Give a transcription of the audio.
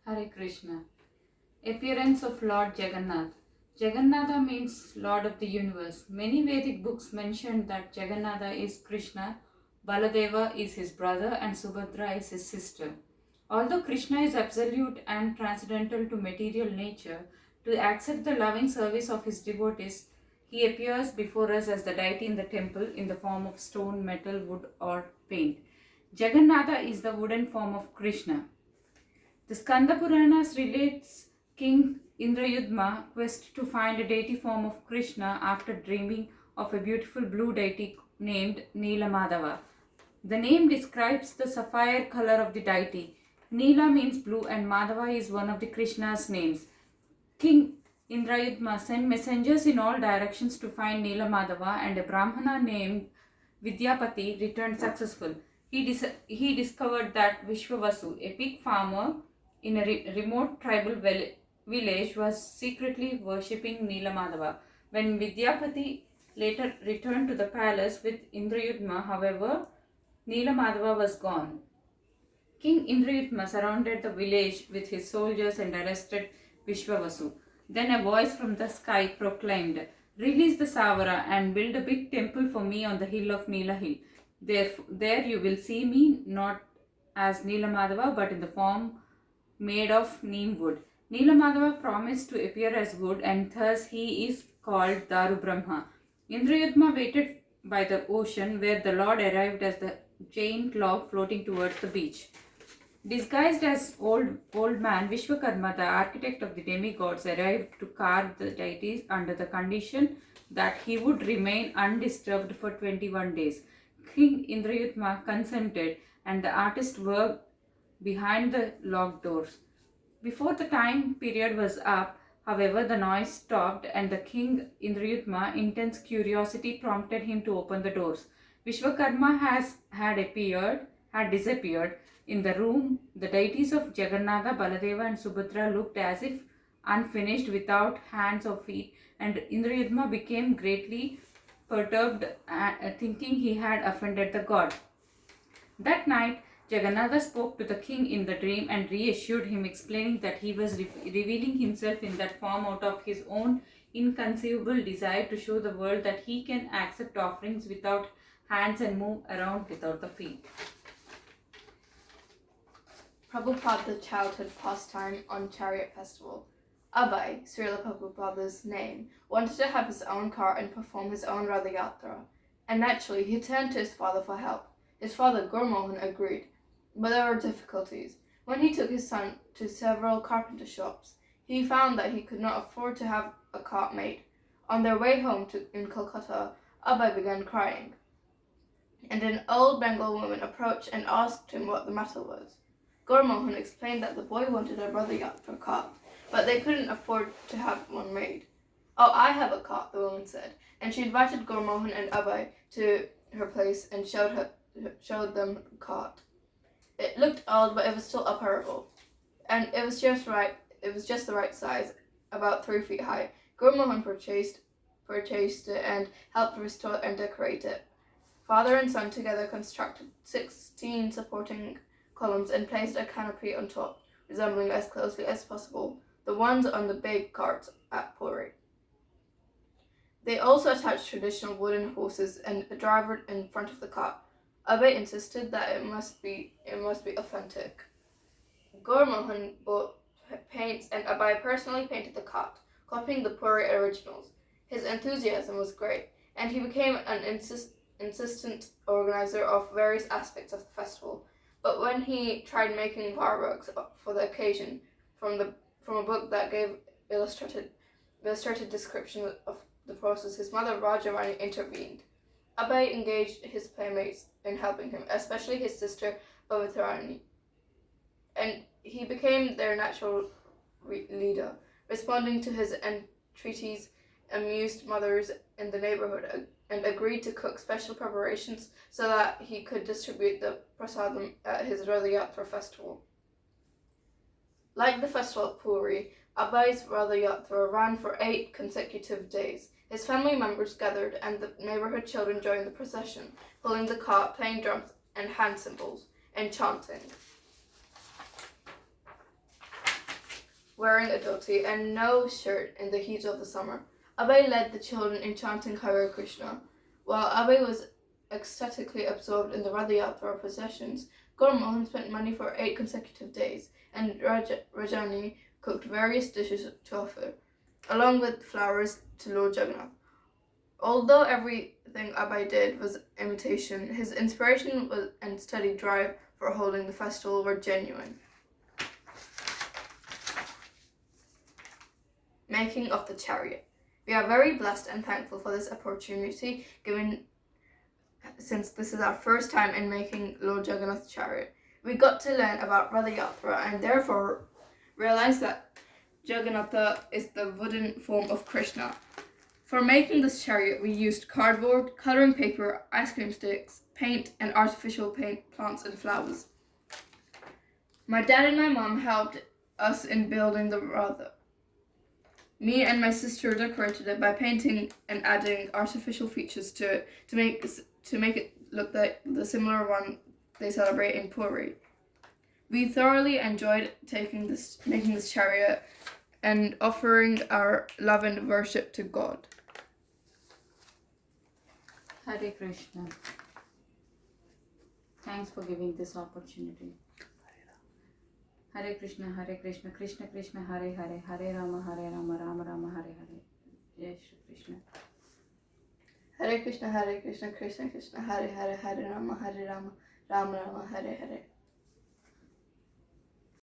Hare Krishna. Appearance of Lord Jagannath. Jagannatha means Lord of the Universe. Many Vedic books mention that Jagannatha is Krishna, Baladeva is his brother, and Subhadra is his sister. Although Krishna is absolute and transcendental to material nature, to accept the loving service of his devotees, he appears before us as the deity in the temple in the form of stone, metal, wood, or paint. Jagannatha is the wooden form of Krishna. The Skanda Puranas relates King Indrayudma quest to find a deity form of Krishna after dreaming of a beautiful blue deity named Neela Madhava. The name describes the sapphire color of the deity. Neela means blue and Madhava is one of the Krishna's names. King Indrayudma sent messengers in all directions to find Neela Madhava, and a Brahmana named Vidyapati returned successful. He discovered that Vishwavasu, a pig farmer in a remote tribal village, was secretly worshipping Neela Madhava. When Vidyapati later returned to the palace with Indrayudma, however, Neela Madhava was gone. King Indrayudma surrounded the village with his soldiers and arrested Vishwavasu. Then a voice from the sky proclaimed, "Release the Savara and build a big temple for me on the hill of Neela Hill. There you will see me not as Neela Madhava but in the form made of neem wood." Neela Madhava promised to appear as wood, and thus he is called Daru Brahma. Indrayudma waited by the ocean, where the Lord arrived as the giant log floating towards the beach. Disguised as old man, Vishwakarma, the architect of the demigods, arrived to carve the deities under the condition that he would remain undisturbed for 21 days. King Indrayudma consented, and the artist worked behind the locked doors. Before the time period was up, however, the noise stopped, and the king Indrayudma, intense curiosity prompted him to open the doors. Vishwakarma had disappeared. In the room, the deities of Jagannatha, Baladeva, and Subhadra looked as if unfinished, without hands or feet, and Indrayudma became greatly perturbed, thinking he had offended the god. That night, Jagannatha spoke to the king in the dream and reassured him, explaining that he was revealing himself in that form out of his own inconceivable desire to show the world that he can accept offerings without hands and move around without the feet. Prabhupada childhood pastime on chariot festival. Abai, Srila Prabhupada's name, wanted to have his own car and perform his own Rathayatra, and naturally he turned to his father for help. His father Gurmohan agreed, but there were difficulties. When he took his son to several carpenter shops, he found that he could not afford to have a cart made. On their way home in Kolkata, Abai began crying, and an old Bengal woman approached and asked him what the matter was. Gurmohan explained that the boy wanted a Rathayatra cart, but they couldn't afford to have one made. "Oh, I have a cart," the woman said, and she invited Gurmohan and Abai to her place and showed them the cart. It looked old, but it was still operable, and it was just right. It was just the right size, about 3 feet high. Gurmohan purchased it and helped restore and decorate it. Father and son together constructed 16 supporting columns and placed a canopy on top, resembling as closely as possible the ones on the big carts at Puri. They also attached traditional wooden horses and a driver in front of the cart. Abai insisted that it must be authentic. Gurmohan bought paints, and Abai personally painted the cart, copying the Puri originals. His enthusiasm was great, and he became an insistent organizer of various aspects of the festival. But when he tried making fireworks for the occasion from a book that gave illustrated description of the process, his mother Rajarani intervened. Abai engaged his playmates in helping him, especially his sister Bhavitarani, and he became their natural leader. Responding to his entreaties, amused mothers in the neighborhood and agreed to cook special preparations so that he could distribute the prasadam at his Rathayatra festival. Like the festival at Puri, Abai's Rathayatra ran for 8 consecutive days. His family members gathered, and the neighborhood children joined the procession, pulling the cart, playing drums and hand cymbals, and chanting. wearing a dhoti and no shirt in the heat of the summer. Abhay led the children in chanting Hare Krishna. While Abhay was ecstatically absorbed in the Rathayatra processions, Gurmohan spent money for 8 consecutive days, and Rajani cooked various dishes to offer, along with flowers to Lord Jagannath. Although everything Abhay did was imitation, his inspiration and steady drive for holding the festival were genuine. Making of the chariot. We are very blessed and thankful for this opportunity given since this is our first time in making Lord Jagannath's chariot. We got to learn about Rathayatra and therefore realized that Jagannatha is the wooden form of Krishna. For making this chariot, we used cardboard, colouring paper, ice cream sticks, paint, and artificial paint, plants, and flowers. My dad and my mom helped us in building the Ratha. Me and my sister decorated it by painting and adding artificial features to it to make it look like the similar one they celebrate in Puri. We thoroughly enjoyed making this chariot and offering our love and worship to God. Hare Krishna. Thanks for giving this opportunity. Hare Krishna, Krishna Krishna, Hare Hare, Hare Rama, Rama Rama, Hare Hare. Jai Shri Krishna. Hare Krishna, Krishna Krishna, Hare Hare, Hare Rama, Rama Rama, Hare Hare.